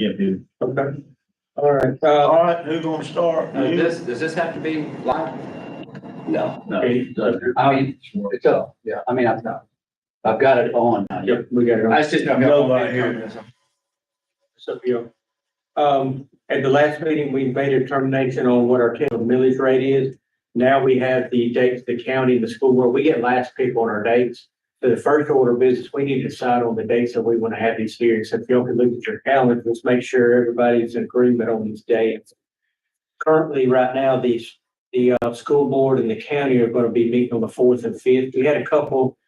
Yeah, dude. Okay. All right. All right, who's gonna start? You? Does this have to be live? No. No, I mean, it's up, yeah, I mean, I've got it on. Yep, we got it on. I just don't No, know. right here. So, at the last meeting, we made a determination on what our total millage rate is. Now we have the dates, the county, the school board. We get last pick on our dates. So the first order of business, we need to decide on the dates that we want to have these hearings. So if y'all can look at your calendar, let's make sure everybody's in agreement on these dates. Currently, right now, the school board and the county are going to be meeting on the 4th and 5th. We had a couple.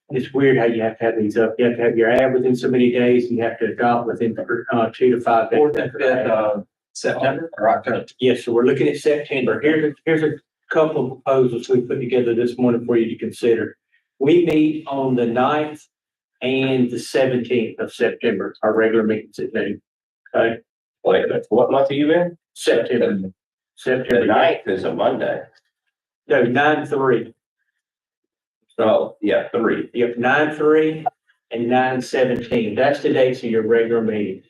It's weird how you have to have these up. You have to have your ad within so many days. And you have to adopt within 2 to 5 days. 4th and 5th, September or October? Yes, so we're looking at September. Here's a couple of proposals we put together this morning for you to consider. We meet on the 9th and the 17th of September, our regular meetings at noon. Okay, Wait, what month are you in? September. The September. 9th is a Monday. No, 9/3. Oh, yeah, 3. You have 9/3 and 9/17. That's the dates of your regular meeting.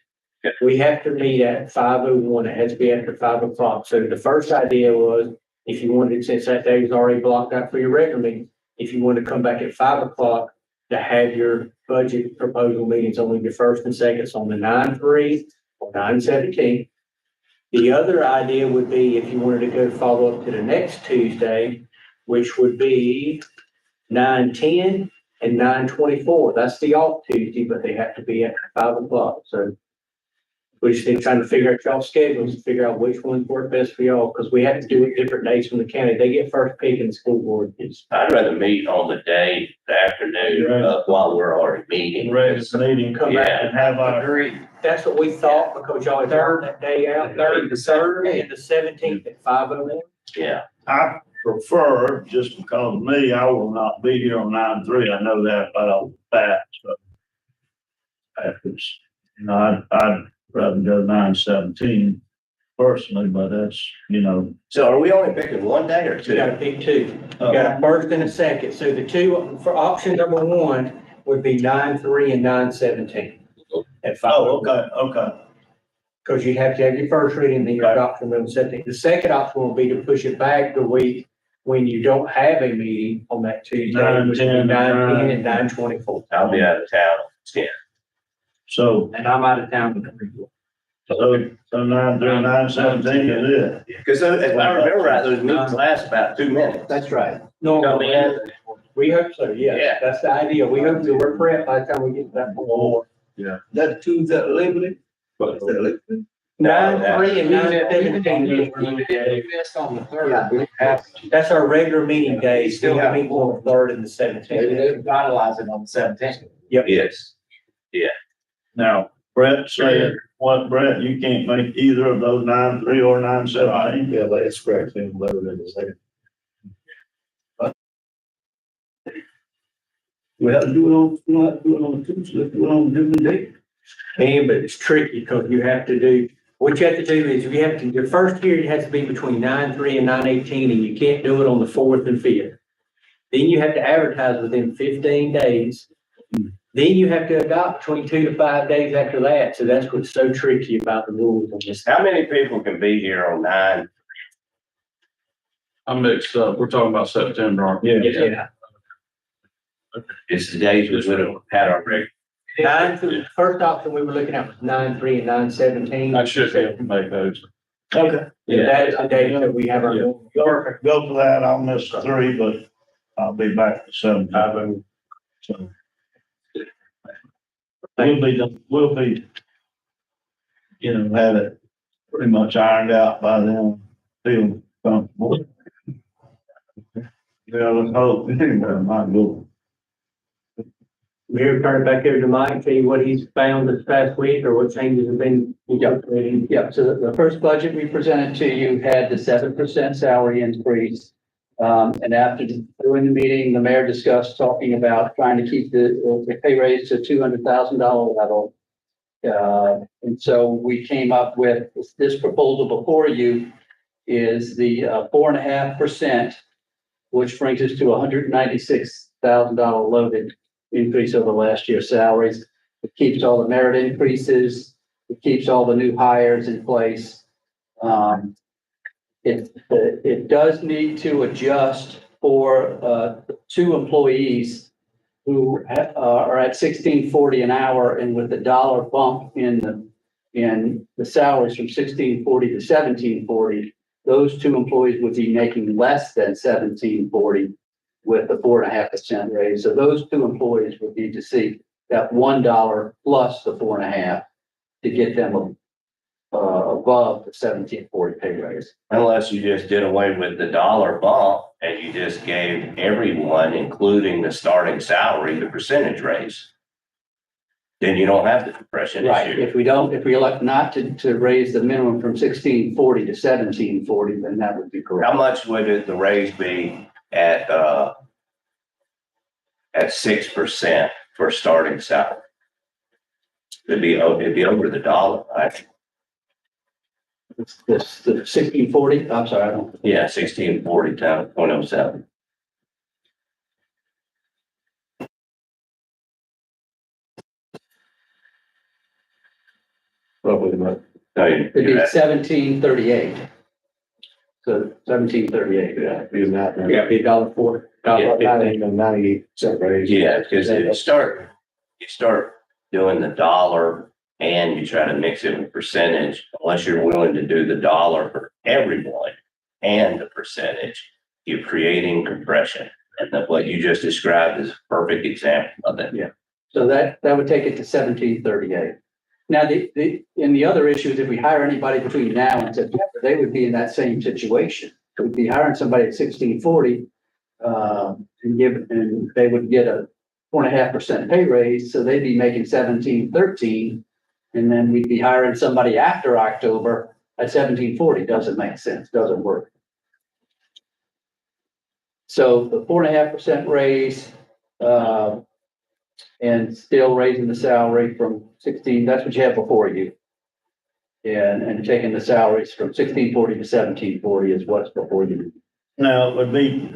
Okay. We have to meet at 5:01. It has to be after 5 o'clock. So the first idea was, if you wanted, since that day is already blocked out for your regular meeting, if you want to come back at 5 o'clock to have your budget proposal meetings, only the first and seconds on the 9/3 or 9/17. The other idea would be if you wanted to go follow up to the next Tuesday, which would be 9/10 and 9/24. That's the off Tuesday, but they have to be at 5 o'clock. So we just need trying to figure out y'all's schedules, and figure out which ones work best for y'all, because we have to do it different days from the county. They get first pick in the school board. I'd rather meet on the day, the afternoon, while we're already meeting. Ready for meeting, come back and have our. Agreed. That's what we thought, because y'all had turned that day out, 3rd, the 3rd, and the 17th at 5:01. Yeah, I prefer, just because of me, I will not be here on 9/3. I know that right off the bat, so. I'd rather go 9/17 personally, but that's, so are we only picking one day or You gotta two? pick two. You got a first and a second. So the two, for option number one would be 9/3 and 9/17 at 5. Oh, okay. Because you have to have your first reading, then your Right. adoption on the 17th. The second option will be to push it back the week when you don't have a meeting on that Tuesday, which would be 9/10 9/10 and 9/24. I'll be out of town. Yeah. So, And I'm out of town. so 9/3, 9/17 is it. Because if I remember right, those meetings last about 2 minutes. That's right. No, Come in. we hope so, yes. Yeah. That's the idea. We hope to work prep by the time we get to that point. That Tuesday, Liberty? 9/3 and 9/17. Even if you missed on the 3rd, we have to. That's our regular meeting days. Still We have meet on the 3rd and the Maybe 17th. they finalize it on the 17th. Yes. Now, Brett said, Brett, you can't make either of those 9/3 or 9/17. Yeah, but it's correct, then load it in a second. We have to do it on Tuesday, let's do it on a different date. And, but it's tricky because you have to do, what you have to do is you have to, your first hearing has to be between 9/3 and 9/18, and you can't do it on the 4th and 5th. Then you have to advertise within 15 days. Then you have to adopt between 2 to 5 days after that. So that's what's so tricky about the rules on this. How many people can be here on 9? I'm mixed up. We're talking about September, aren't we? Yeah. It's the days we would have had our regular. First option we were looking at was 9/3 and 9/17. I should be able to make those. Okay. Yeah, that is the date that we have our. Go for that. I'll miss 3, but I'll be back to 7. So. We'll be, have it pretty much ironed out by then, feel comfortable. Yeah, let's hope, my good. We're turning back over to Mike, tell you what he's found this past week or what changes have been incorporated. Yeah, so the first budget we presented to you had the 7% salary increase. And after during the meeting, the mayor discussed talking about trying to keep the pay raise to $200,000 level. And so we came up with this proposal before you is the 4.5%, which brings us to $196,000 loaded increase over last year's salaries. It keeps all the merit increases, It keeps all the new hires in place. It does need to adjust for, two employees who are at $16.40 an hour, and with the dollar bump in the salaries from $16.40 to $17.40, those two employees would be making less than $17.40 with the 4.5% raise. So those two employees would need to see that $1 plus the 4.5 to get them above the $17.40 pay raise. Unless you just did away with the dollar bump and you just gave everyone, including the starting salary, the percentage raise. Then you don't have the compression Right. issue. If we elect not to raise the minimum from $16.40 to $17.40, then that would be How correct. much would the raise be at 6% for starting salary? It'd be over the dollar, right? The $16.40, I'm sorry, I don't. Yeah, 16.40 times 0.07. Roughly about. No, It'd be you- 1738. So 1738. Yeah, be that. Yeah, be $1.04. Yeah, $0.98 raise. Yeah, because if you start doing the dollar and you try to mix it with percentage, unless you're willing to do the dollar for everyone and the percentage, you're creating compression. And that what you just described is a perfect example of it. So that would take it to 1738. Now, the other issue is if we hire anybody between now and September, they would be in that same situation. We'd be hiring somebody at 16.40, and they would get a 4.5% pay raise, so they'd be making 1713. And then we'd be hiring somebody after October at 1740. Doesn't make sense, doesn't work. So the 4.5% raise, and still raising the salary from 16, that's what you had before you. And taking the salaries from 16.40 to 17.40 is what's before you. Now, it would be,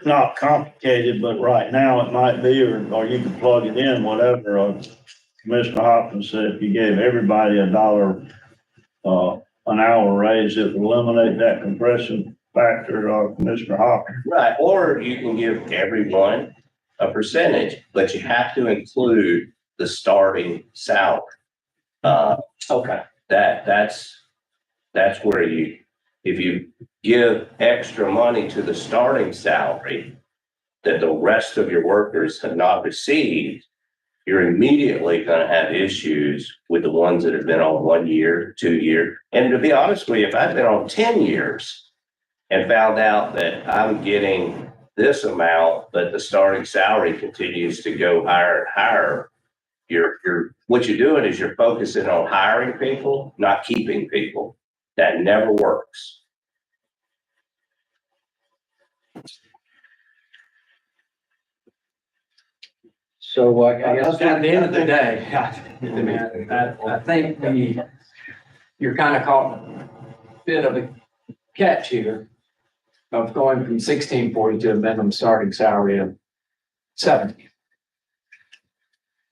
not complicated, but right now it might be, or you can plug it in, whatever. Commissioner Hopkins said if you gave everybody $1, an hour raise, it would eliminate that compression factor, Commissioner Hopkins. Right, or you can give everyone a percentage, but you have to include the starting salary. Okay. That's where if you give extra money to the starting salary that the rest of your workers have not received, you're immediately going to have issues with the ones that have been on 1 year, 2 year. And to be honest with you, if I've been on 10 years and found out that I'm getting this amount, but the starting salary continues to go higher and higher, what you're doing is you're focusing on hiring people, not keeping people. That never works. So I guess At the end of the day, I think you're kind of caught a bit of a catch here of going from 16.40 to a minimum starting salary of 70.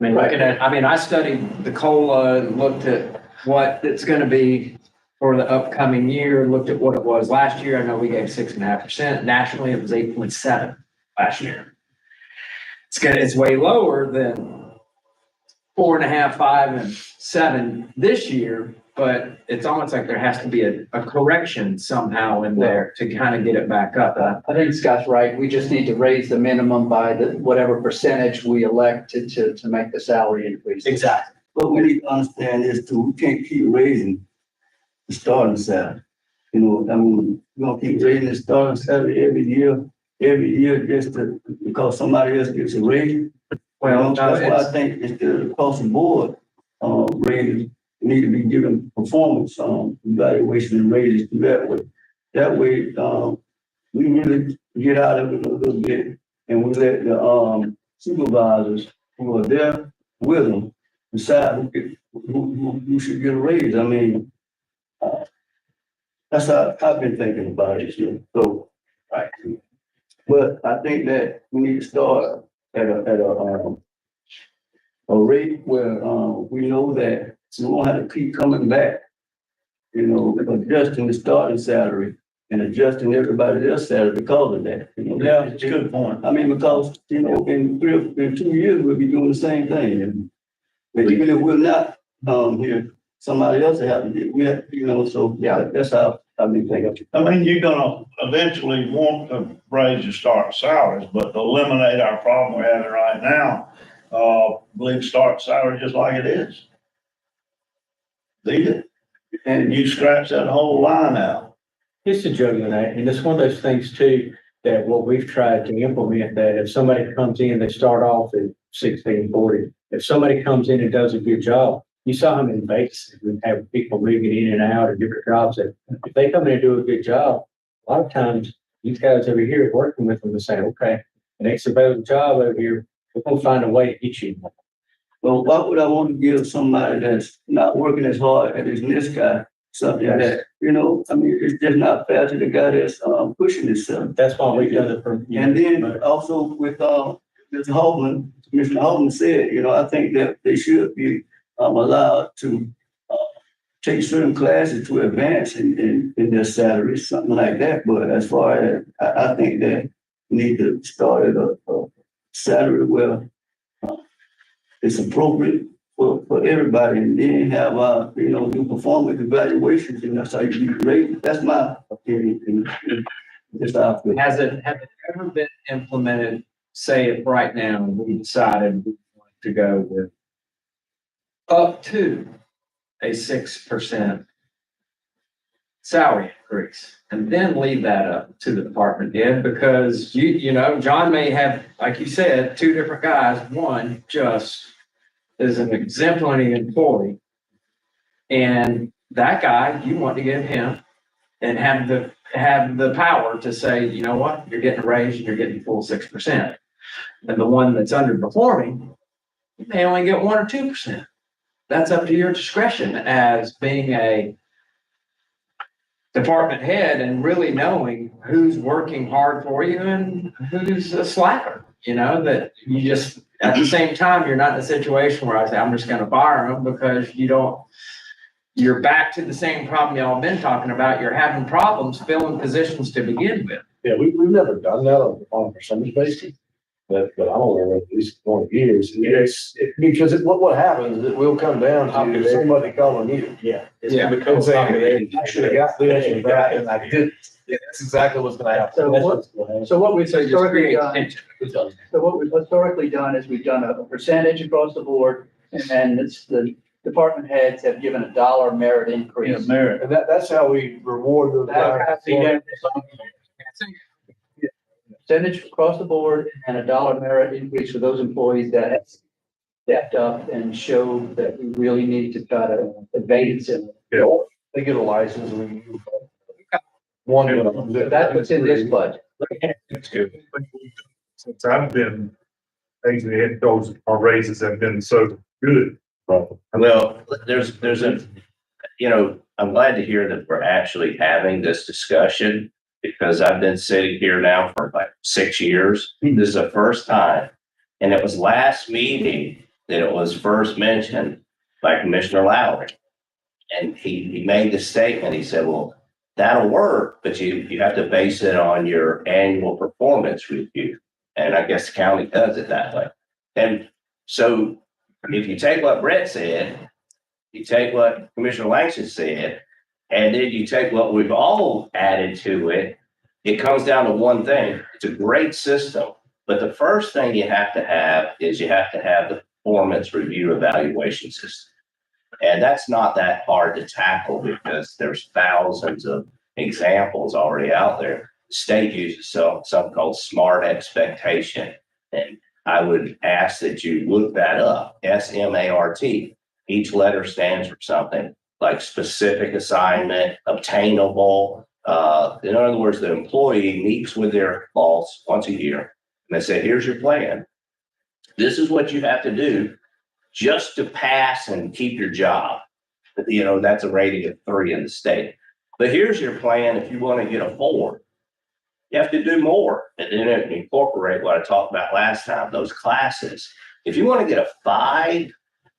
I mean, I studied the COLA, looked at what it's going to be for the upcoming year, looked at what it was last year. I know we gave 6.5%. Nationally, it was 8.7 last year. It's way lower than 4.5, 5, and 7 this year, but it's almost like there has to be a correction somehow in there to kind of get it back up. I think Scott's right. We just need to raise the minimum by whatever percentage we elect to make the salary increase. Exactly. But we need to understand this too, we can't keep raising the starting salary. You know, I mean, we're gonna keep raising the starting salary every year just because somebody else gets a raise. Well, That's why I think instead of across the board, raises need to be given performance, evaluation and raises to that way. That way, we really get out of it a little bit and we let the, supervisors who are there with them decide who should get a raise. I mean, that's how I've been thinking about it, you know, so, right. But I think that we need to start at a a rate where, we know that we won't have to keep coming back. You know, adjusting the starting salary and adjusting everybody else's salary because of that. You know, Yeah, it's a good point. I mean, because, you know, in 2 years, we'll be doing the same thing. And but even if we're not, here, somebody else will have to do, we have, you know, so, yeah, that's how I've been thinking. I mean, you're gonna eventually want to raise your start salaries, but to eliminate our problem we're having right now, leave start salary just like it is. Leave it, and you scratch that whole line out. It's a juggling act, and it's one of those things too, that what we've tried to implement, that if somebody comes in, they start off at 1640. If somebody comes in and does a good job, you saw how many vacancies we have, people moving in and out of different jobs, that if they come in and do a good job, a lot of times these guys over here working with them and say, okay, the next available job over here, we're gonna find a way to get you. Well, why would I want to give somebody that's not working as hard as this guy something that, you know, I mean, it's just not fair to the guy that's, pushing himself. That's why we've done it for. And then also with, Mr. Hoffman, Commissioner Hoffman said, you know, I think that they should be, allowed to, take certain classes to advance in their salaries, something like that. But as far as, I think that we need to start at a salary where, it's appropriate for everybody, and then have, you know, do performance evaluations, and that's how you rate it. That's my opinion. And just how I feel. Has it ever been implemented, say if right now we decided we want to go with up to a 6% salary increase and then leave that up to the department head? Because you know, John may have, like you said, two different guys. One just is an exemplary employee. And that guy, you want to give him and have the power to say, you know what, you're getting a raise and you're getting full 6%. And the one that's underperforming, you may only get 1 or 2%. That's up to your discretion as being a department head and really knowing who's working hard for you and who's a slacker. You know, that you just, at the same time, you're not in a situation where I say, I'm just gonna fire them, because you're back to the same problem y'all been talking about. You're having problems filling positions to begin with. Yeah, we've never done that on a percentage basis, but I'm aware of at least 20 years. Because what happens is it will come down to somebody calling you. Yeah. Yeah. And saying, I should have got this and that, and I didn't. Yeah, that's exactly what's gonna happen. So what we've So just historically create done, tension. so what we've historically done is we've done a percentage across the board, and then it's the department heads have given a dollar merit increase. Merit. And that's how we reward those guys. Percentage across the board and a dollar merit increase for those employees that have stepped up and showed that we really need to try to evade it. Yeah, they get a license and we. One. So that's what's in this budget. That's good. Since I've been, actually, our raises have been so good. Well, there's a, you know, I'm glad to hear that we're actually having this discussion, because I've been sitting here now for like 6 years. This is the first time. And it was last meeting that it was first mentioned by Commissioner Lowry. And he made the statement, he said, well, that'll work, but you have to base it on your annual performance review. And I guess the county does it that way. And so if you take what Brett said, you take what Commissioner Langston said, and then you take what we've all added to it, it comes down to one thing. It's a great system, but the first thing you have to have is you have to have the performance review evaluation system. And that's not that hard to tackle, because there's thousands of examples already out there. The state uses something called SMART expectation. And I would ask that you look that up, SMART. Each letter stands for something like specific assignment, obtainable. In other words, the employee meets with their boss once a year and they say, here's your plan. This is what you have to do just to pass and keep your job. You know, that's a rating of 3 in the state. But here's your plan if you want to get a 4. You have to do more and then incorporate what I talked about last time, those classes. If you want to get a 5,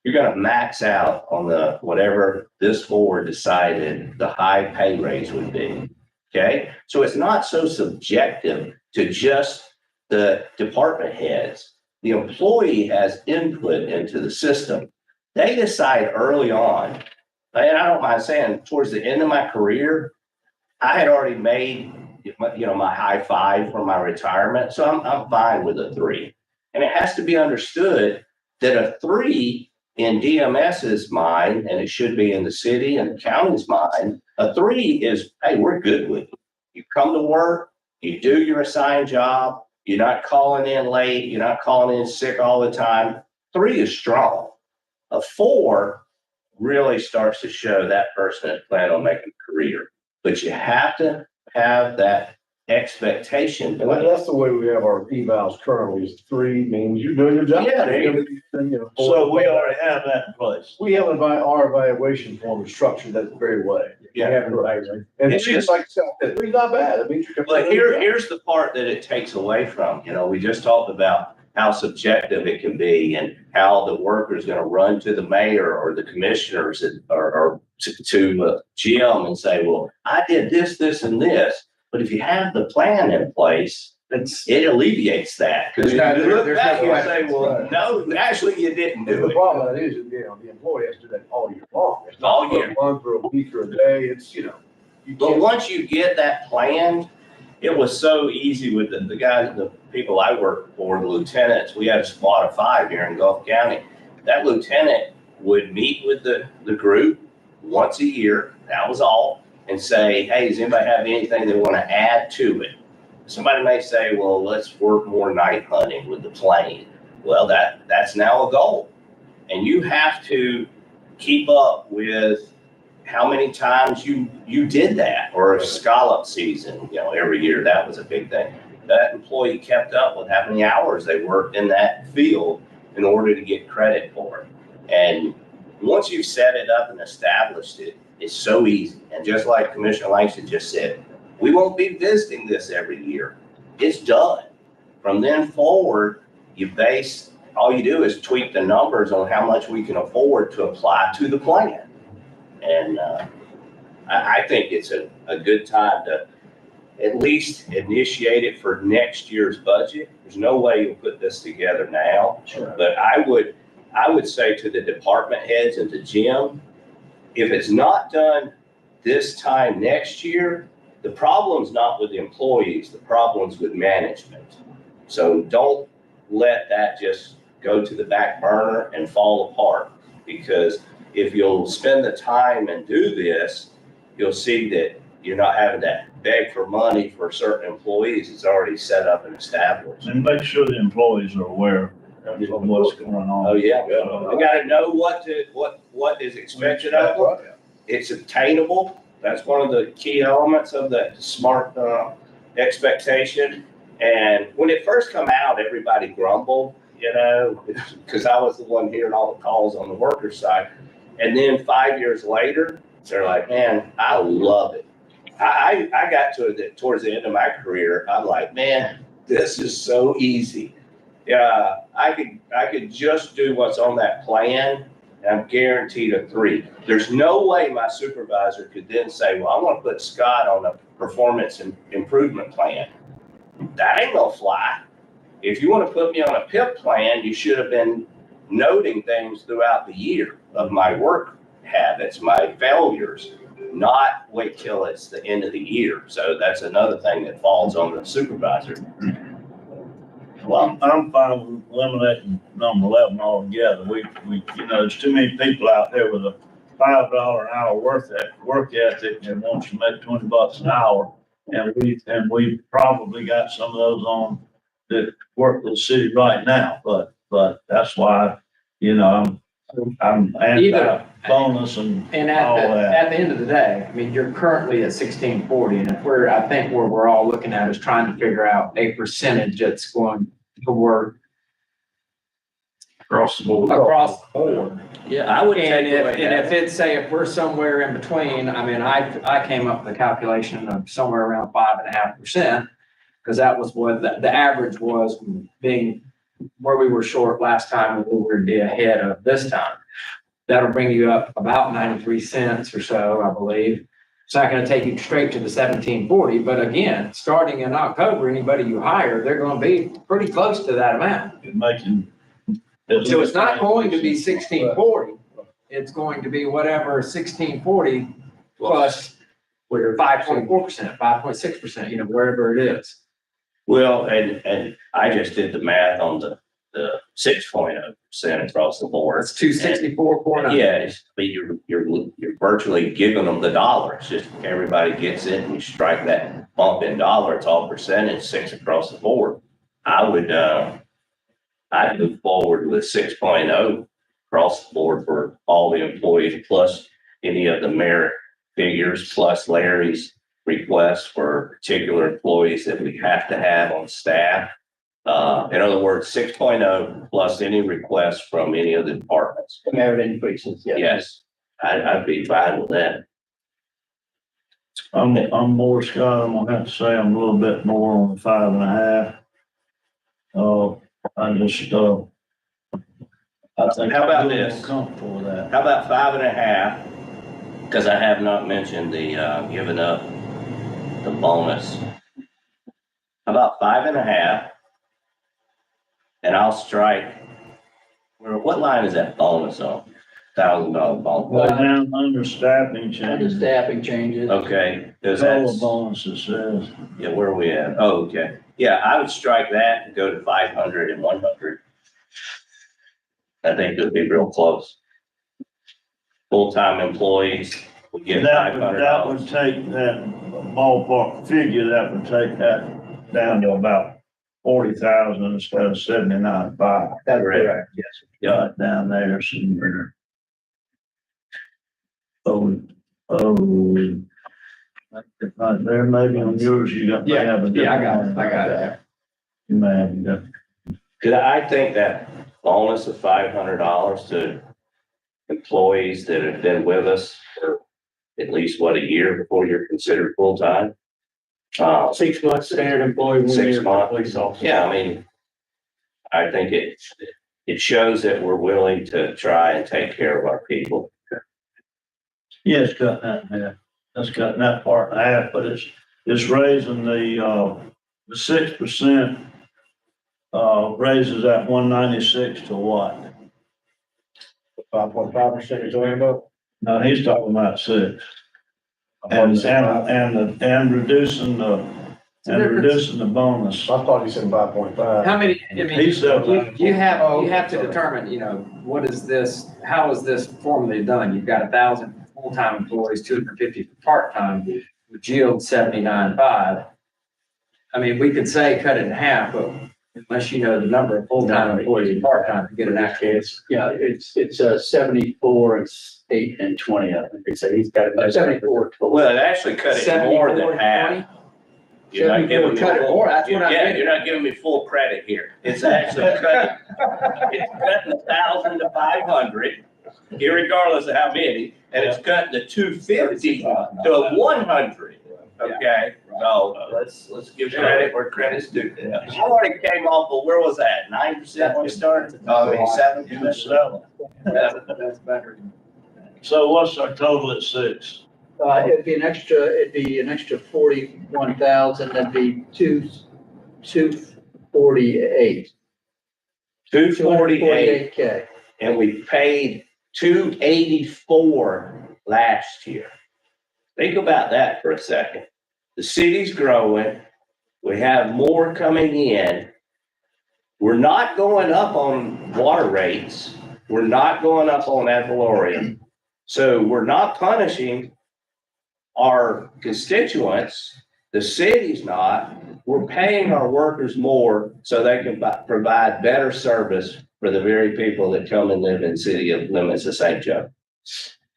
you're going to max out on the whatever this board decided the high pay raise would be. Okay, so it's not so subjective to just the department heads. The employee has input into the system. They decide early on, and I don't mind saying, towards the end of my career, I had already made, my high 5 for my retirement, so I'm fine with a 3. And it has to be understood that a 3 in DMS's mind, and it should be in the city and the county's mind, a 3 is, hey, we're good with you. You come to work, you do your assigned job, you're not calling in late, you're not calling in sick all the time. 3 is strong. A 4 really starts to show that person that plan on making a career. But you have to have that expectation. And that's the way we have our evals currently, is 3 means you're doing your job. Yeah, there you go. So we already have that in place. We have our evaluation form is structured that very way. Yeah. And It's it's just- like, 3's not bad. It means you're. But here's the part that it takes away from, we just talked about how subjective it can be and how the worker is going to run to the mayor or the commissioners or to Jim and say, well, I did this, this, and this. But if you have the plan in place, it alleviates that. Because you There's no- look there's back no and say, question. well, no, actually you didn't do The it. problem with that is, the employee has to do that all year long. It's not All for year. a month or a week or a day. It's, you But can't- once you get that planned, it was so easy with the guys, the people I worked for, the lieutenants. We had a squad of 5 here in Gulf County. That lieutenant would meet with the group once a year, that was all, and say, hey, does anybody have anything they want to add to it? Somebody may say, well, let's work more night hunting with the plane. Well, that's now a goal. And you have to keep up with how many times you did that, or a scallop season, every year. That was a big thing. That employee kept up with how many hours they worked in that field in order to get credit for it. And once you've set it up and established it, it's so easy. And just like Commissioner Langston just said, we won't be visiting this every year. It's done. From then forward, all you do is tweak the numbers on how much we can afford to apply to the plan. And I think it's a good time to at least initiate it for next year's budget. There's no way you'll put this together now. Sure. But I would say to the department heads and to Jim, if it's not done this time next year, the problem's not with the employees, the problem's with management. So don't let that just go to the back burner and fall apart, because if you'll spend the time and do this, you'll see that you're not having to beg for money for certain employees. It's already set up and established. And make sure the employees are aware of what's going on. Oh, yeah. They gotta know what is expected of them. It's obtainable. That's one of the key elements of the SMART expectation. And when it first come out, everybody grumbled, because I was the one hearing all the calls on the worker side. And then 5 years later, they're like, man, I love it. I got to it towards the end of my career. I'm like, man, this is so easy. Yeah, I could just do what's on that plan, and I'm guaranteed a 3. There's no way my supervisor could then say, well, I want to put Scott on a performance improvement plan. That ain't gonna fly. If you want to put me on a PIP plan, you should have been noting things throughout the year of my work habits, my failures, not wait till it's the end of the year. So that's another thing that falls on the supervisor. Well, I'm fine with eliminating number 11 altogether. There's too many people out there with a $5 an hour work ethic and wants to make $20 an hour. And we probably got some of those on that work with the city right now, but that's why, I'm anti-bonus and all that. At the end of the day, I mean, you're currently at 1640, and I think where we're all looking at is trying to figure out a percentage that's going to work Across the board. across the board. Yeah, I would And take away if it's, say, if we're somewhere in between, I mean, I came up with a calculation of somewhere around 5.5%, because that was what the average was being where we were short last time and we were ahead of this time. That'll bring you up about 93 cents or so, I believe. It's not gonna take you straight to the 1740, but again, starting in October, anybody you hire, they're gonna be pretty close to that amount. You're making. So it's not going to be 1640. It's going to be whatever 1640 plus 5.4%, 5.6%, you know, wherever it is. Well, and I just did the math on the 6.0% across the board. It's 264.9. Yes, but you're virtually giving them the dollar. It's just everybody gets it and you strike that bump in dollar. It's all percentage, 6 across the board. I'd move forward with 6.0 across the board for all the employees, plus any of the merit figures, plus Larry's requests for particular employees that we have to have on staff. In other words, 6.0 plus any requests from any of the departments. Merit increases, yeah. Yes, I'd be fine with that. I'm more, Scott, I'm gonna have to say I'm a little bit more on the 5.5. I just, I think. How about I'm a little this? more comfortable with that. How about 5.5? Because I have not mentioned the giving up the bonus. How about 5.5? And I'll strike. What line is that bonus on? $1,000 Go bonus. down under staffing Under changes. staffing changes. Okay, because Total that's, bonuses says. yeah, where are we at? Oh, okay. Yeah, I would strike that and go to 500 and 100. I think it'll be real close. Full-time employees will get That would $500. take that ballpark figure, that would take that down to about 40,000 instead of 79.5. That's correct. Yes. Got down there somewhere. Right there, maybe on yours, you got. may have a Yeah, I got it. different I got it. one. You may have a different. Cause I think that bonus of $500 to employees that have been with us for at least a year before you're considered full-time. 6 months standard employee. 1 6 year months. police officer. Yeah, I mean, I think it shows that we're willing to try and take care of our people. Yeah, it's cutting that in half. That's cutting that part in half, but it's raising the 6%, raises that 196 to what? 5.5% you're talking about? No, he's talking about 6. And reducing the bonus. I thought you said 5.5. How many, I mean, He said- you have to determine, you know, what is this, how is this formally done? You've got 1,000 full-time employees, 250 part-time, which yields 79.5. I mean, we could say cut it in half, but unless you know the number of full-time employees and part-time to get an actual. Yeah, it's 74, it's 8 and 20, I think. So he's got 74 total. Well, it actually cut it more than half. You're not giving me Cut it full- more, that's what I Yeah, mean. you're not giving me full credit here. It's actually cutting, it's cutting 1,000 to 500, irregardless of how many, and it's cutting the 250 to 100. Okay, so let's give credit where credit's due. I already came off of, where was that, 9% when we started? Oh, 7%. That's better. So what's our total at 6? It'd be an extra 41,000, that'd be 248. 248. K. And we paid 284 last year. Think about that for a second. The city's growing. We have more coming in. We're not going up on water rates. We're not going up on ad valorem. So we're not punishing our constituents. The city's not. We're paying our workers more so they can provide better service for the very people that come and live in the city of limits of St. Joe.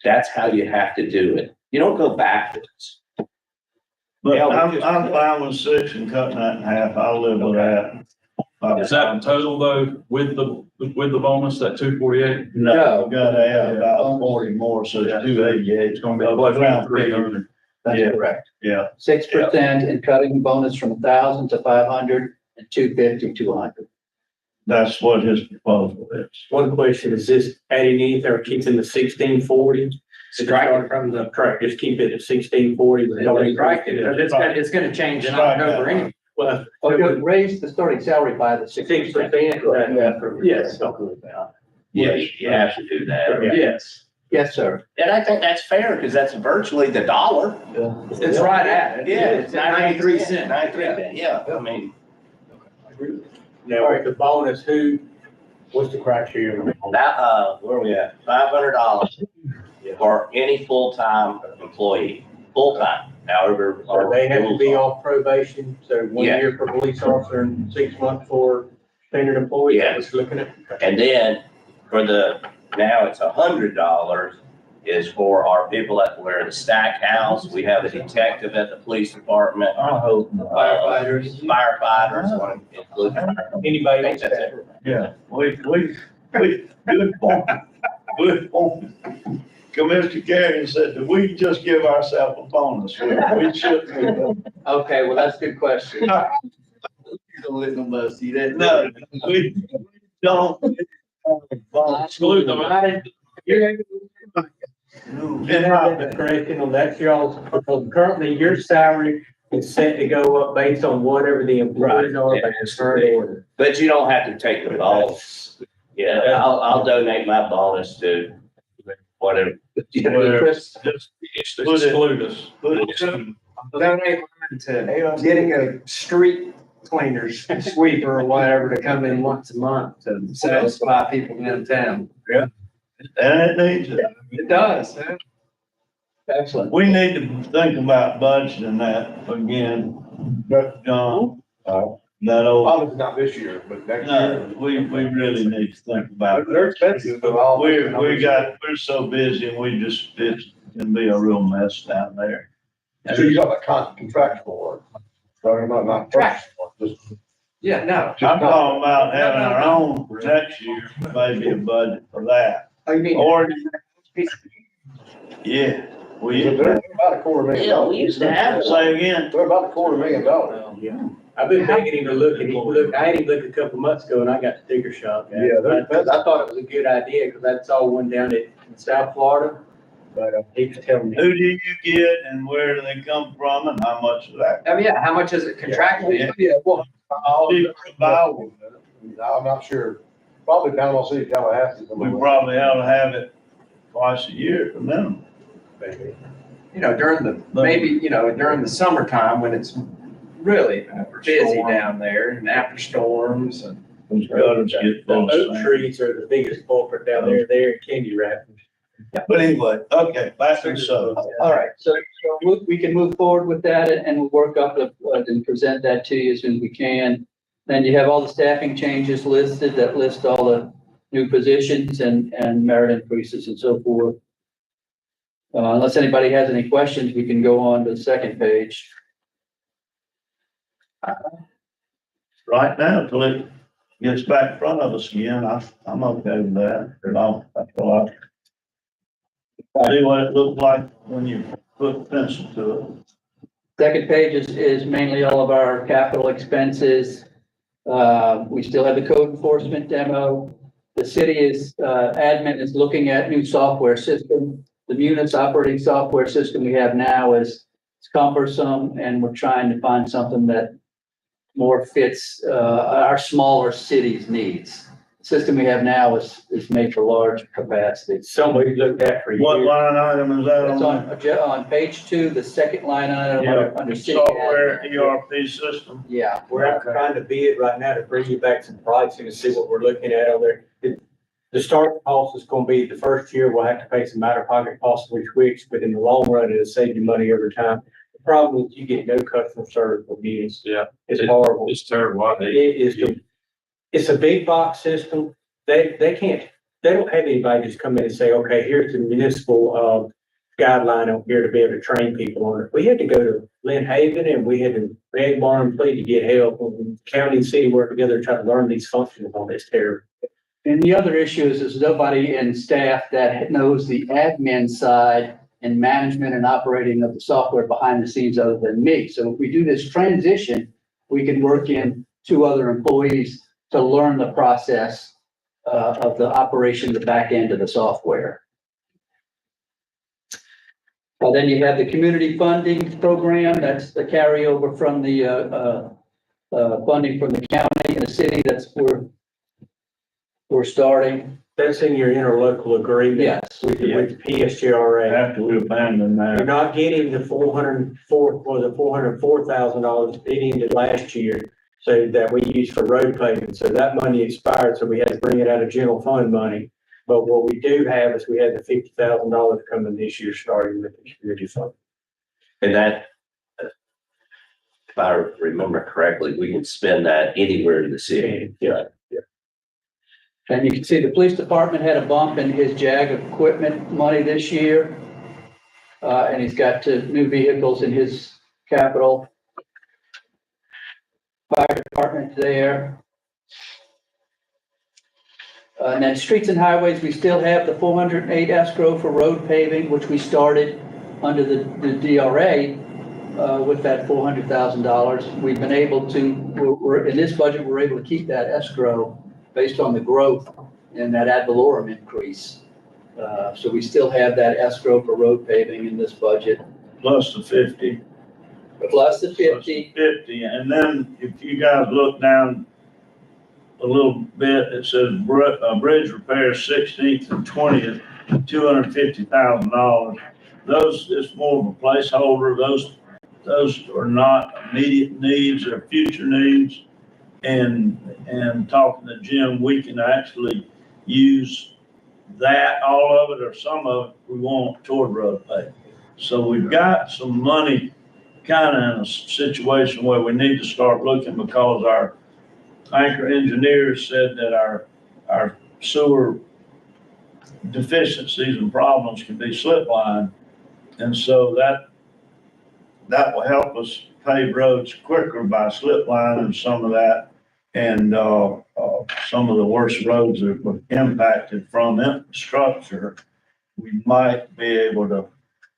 That's how you have to do it. You don't go backwards. But Yeah, I'm fine with 6 and cutting that in half. I'll live with that. Is that in total though, with the bonus, that 248? No, we gotta add about 40 more, so it's 288. It's gonna be Around 300. That's Yeah. correct. Yeah, 6% and cutting bonus from 1,000 to 500 and 250 to 100. That's what his proposal is. One question, is this adding anything or keeping the 1640? Strike from the, Correct, just keep it at 1640. strike it, it's gonna change in Strike that. October anyway. Well, Oh, you raise the starting salary by the 6%. 6%. Yes. Yeah, you have to do that. Yes. Yes, sir. And I think that's fair, because that's virtually the dollar. It's right at it. Yeah, It's 93 cents. 93 cents, yeah, I mean, Now, with the bonus, what's the criteria? that, where are we at? $500 for any full-time employee, full-time, however. So they have to be off probation, so 1 Yeah. year for police officer and 6 months for standard employee. Yeah. I was looking at. And then for now it's $100 is for our people that wear the stack house. We have a detective at the police department. Firefighters. Firefighters, want to include. Anybody I else? think that's it. Yeah, good point. Good point. Commissioner Carey said that we just give ourselves a bonus. We shouldn't. Okay, well, that's a good question. Don't let nobody see that. No, we don't. Exclude them. And have the correction on that, y'all, because currently your salary is set to go up based on whatever the employees are by the current order. But you don't have to take the bonus. Yeah, I'll donate my bonus to whatever. Chris, Just Exclude us. put it. Donate mine to getting a street cleaners, sweeper or whatever to come in once a month to satisfy people downtown. And it needs it. It does. excellent. We need to think about budgeting that again, John. That old, Probably not this year, but next no, year. we really need to think about it. They're expensive, but all. We're so busy and it can be a real mess down there. So you got that contractual work. Sorry, not contractual, just. Yeah, no. I'm talking about having our own for next year, maybe a budget for that. Oh, you mean? Or, yeah, They're about $250,000. Yeah, we used to have say again, They're about $250,000. I've been begging him to look, and I had him look a couple months ago and I got sticker shock. Yeah, Because I thought it was a good idea, because that's all one down in South Florida. But he was telling me. who do you get and where do they come from and how much of that? Oh, yeah, how much is it contractually? Yeah, well, We I'm not sure. Probably Panama City, Tallahassee. probably ought to have it twice a year for them. You know, during the summertime when it's really busy down there and after storms and. Those gutters get full of Oak sand. trees are the biggest culprit down there, they're candy wrapping. But anyway, okay, back to the subject. All right, so we can move forward with that and we'll work up and present that to you as soon as we can. Then you have all the staffing changes listed that list all the new positions and merit increases and so forth. Unless anybody has any questions, we can go on to the second page. Right now, till it gets back in front of us again, I'm okay with that. I feel like. See what it looked like when you put pencil to it. Second page is mainly all of our capital expenses. We still have the code enforcement demo. The city admin is looking at new software system. The Munis operating software system we have now is cumbersome, and we're trying to find something that more fits our smaller cities' needs. The system we have now is made for large capacity. Somebody looked at for What years. line item is that That's on? on page 2, the second line item under city Software admin. ERP system. Yeah, We're out trying to bid right now to bring you back some pricing and see what we're looking at on there. The start cost is gonna be, the first year, we'll have to pay some out of pocket costs for each week, but in the long run, it'll save you money over time. The problem is you get no customer service for meetings. Yeah. It's horrible. It's terrible. It's a big box system. They don't have anybody just come in and say, okay, here's the municipal, guideline on here to be able to train people on it. We had to go to Lynn Haven and we had to beg, borrow, and plead to get help. When county and city work together to try to learn these functions on this terrible. and the other issue is there's nobody in staff that knows the admin side and management and operating of the software behind the scenes other than me. So if we do this transition, we can work in 2 other employees to learn the process of the operation, the back end of the software. Then you have the community funding program. That's the carryover from the funding from the county and the city. That's where we're starting. That's in your interlocal agreement. Yes. With PSGRA. After we abandon You're that, not getting the $404,000 bid into last year, so that we used for road paving. So that money expired, so we had to bring it out of general fund money. But what we do have is we had the $50,000 coming this year, starting with the community fund. And that, if I remember correctly, we can spend that anywhere in the city. Yeah. And you can see the police department had a bump in his JAG equipment money this year. And he's got new vehicles in his capital. Fire department there. And then streets and highways, we still have the 408 escrow for road paving, which we started under the DRA with that $400,000. We've been able to, we're in this budget, we're able to keep that escrow based on the growth and that ad valorem increase. So we still have that escrow for road paving in this budget. plus the 50. Plus the 50. 50, and then if you guys look down a little bit, it says bridge repair 16th and 20th, $250,000. Those is more of a placeholder. Those are not immediate needs, they're future needs. And talking to Jim, we can actually use that, all of it or some of it, we want toward road pay. So we've got some money kind of in a situation where we need to start looking, because our anchor engineers said that our sewer deficiencies and problems can be slip line. And so that will help us pave roads quicker by slip line and some of that. And some of the worst roads that were impacted from infrastructure, we might be able to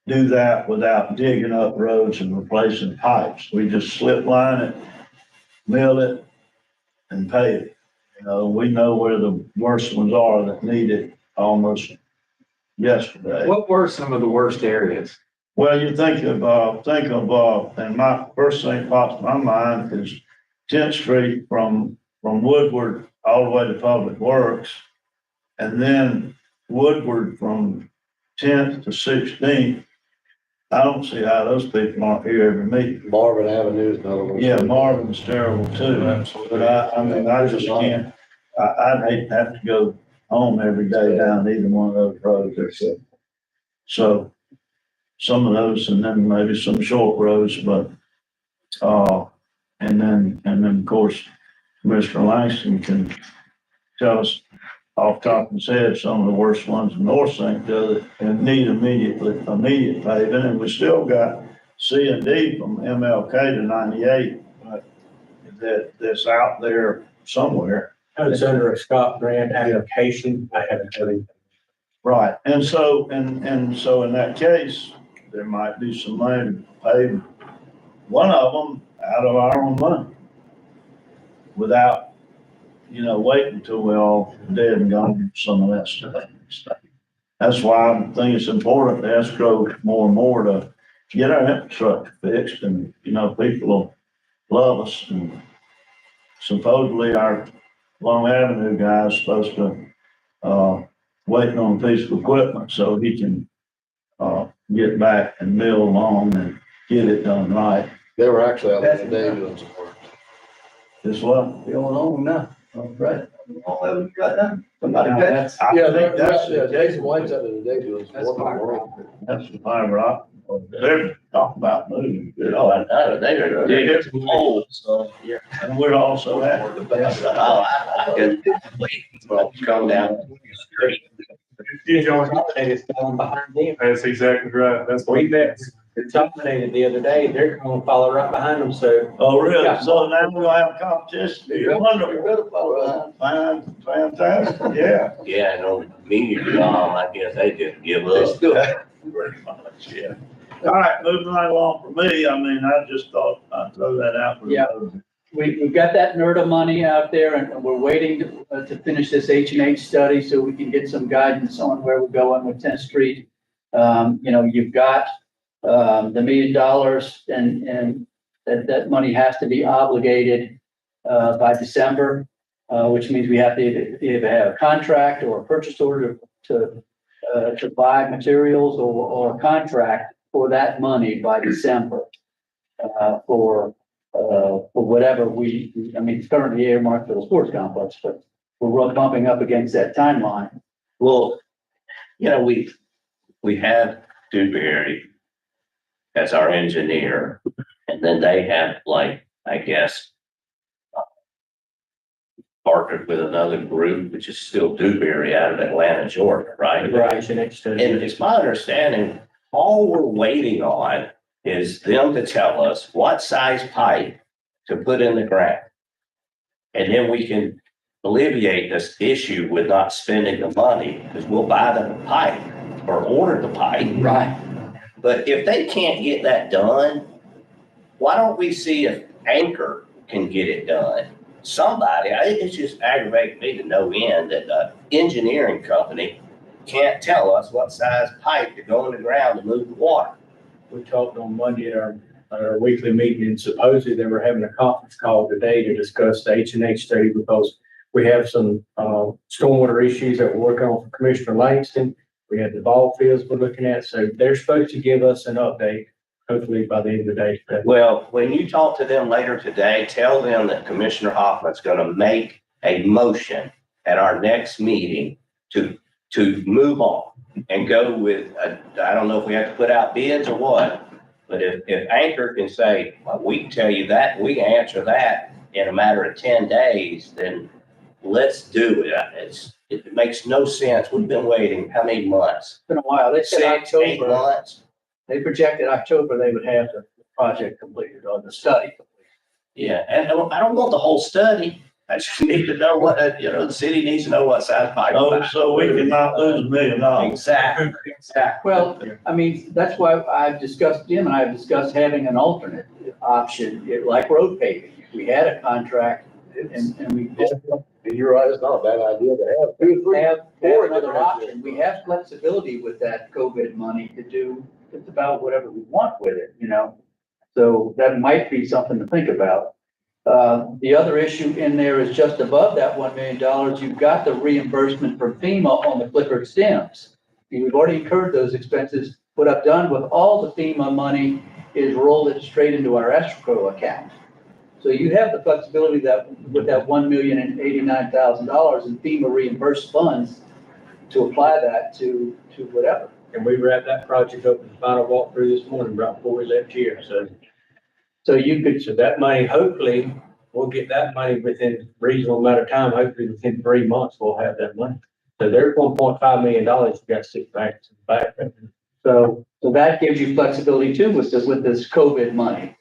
do that without digging up roads and replacing pipes. We just slip line it, mill it, and pave it. You know, we know where the worst ones are that need it almost yesterday. What were some of the worst areas? Well, you think of, and my first thing pops in my mind is 10th Street from Woodward all the way to Public Works. And then Woodward from 10th to 16th. I don't see how those people aren't here every meeting. Marvin Avenue is another one. Yeah, Marvin's terrible too. But I mean, I just can't, I'd hate to have to go home every day down either one of those roads. So some of those, and then maybe some short roads, but, and then of course, Mr. Langston can tell us off the top of his head some of the worst ones in North St. Does and need immediate paving. And we still got C and D from MLK to 98, but that's out there somewhere. It's under a Scott grant application. I haven't heard anything. Right. And so in that case, there might be some money to pay one of them out of our own money without, waiting until we're all dead and gone for some of that stuff. That's why I think it's important to escrow more and more to get our infrastructure fixed, and, people will love us. And supposedly our Long Avenue guy is supposed to, waiting on a piece of equipment so he can, get back and mill along and get it done right. They were actually out there today doing some work. This what? Going on now, right? All that we got done. Somebody Now, passed. I think that's Jason White's out there today doing some That's work. That's the fiber optic. They're talking about moving. Oh, I know, they're old, so. And we're also at. Oh, I could wait, well, come down the street. It's going behind them. That's exactly right. That's what. We met, consolidated the other day, they're gonna follow right behind them, so. Oh, really? So now we'll have competition. Wonderful. Fantastic, yeah. Yeah, no, me, I guess they just give up. Very much, yeah. All right, moving right along for me. I mean, I just thought I'd throw that out. Yeah. we've got that NERDA money out there and we're waiting to finish this H&H study so we can get some guidance on where we're going with 10th Street. You've got, the $1 million and that money has to be obligated, by December, which means we have to either have a contract or a purchase order to buy materials or a contract for that money by December, for whatever it's currently earmarked for the sports complex, but we're bumping up against that timeline. Well, we have Dewberry as our engineer, and then they have I guess, partnered with another group, which is still Dewberry out of Atlanta, Georgia, right? Right. And it's my understanding, all we're waiting on is them to tell us what size pipe to put in the ground. And then we can alleviate this issue with not spending the money, because we'll buy the pipe or order the pipe. Right. But if they can't get that done, why don't we see if Anchor can get it done? Somebody, it's just aggravating me to no end that the engineering company can't tell us what size pipe to go in the ground to move the water. We talked on Monday at our weekly meeting, and supposedly they were having a conference call today to discuss the H&H study, because we have some stormwater issues that we're working on for Commissioner Langston. We have the ball fields we're looking at, so they're supposed to give us an update, hopefully by the end of the day. Well, when you talk to them later today, tell them that Commissioner Hoffman's going to make a motion at our next meeting to move on and go with, I don't know if we have to put out bids or what, but if Anchor can say, well, we can tell you that, we can answer that in a matter of 10 days, then let's do it. It makes no sense. We've been waiting how many months? It's been a while. They said 6, 8 October. months? They projected October they would have the project completed or the study completed. Yeah, and I don't want the whole study. I just need to know what, the city needs to know what size pipe. So we cannot lose $1 million. Exactly. Well, that's why Jim and I have discussed having an alternate option, like road paving. We had a contract and we just You're right, it's not a bad idea to have two, three, have four another different option. We have flexibility with that COVID money to do just about whatever we want with it, So that might be something to think about. The other issue in there is just above that $1 million, you've got the reimbursement from FEMA on the flickered stems. We've already incurred those expenses. What I've done with all the FEMA money is rolled it straight into our escrow account. So you have the flexibility that with that $1,089,000 in FEMA reimbursed funds to apply that to whatever. And we wrapped that project up in the final walkthrough this morning, right before we left here, So you could, so that money, hopefully, we'll get that money within a reasonable amount of time. Hopefully within 3 months, we'll have that money. So there's $1.5 million you got to sit back to the back. so that gives you flexibility too with this COVID money.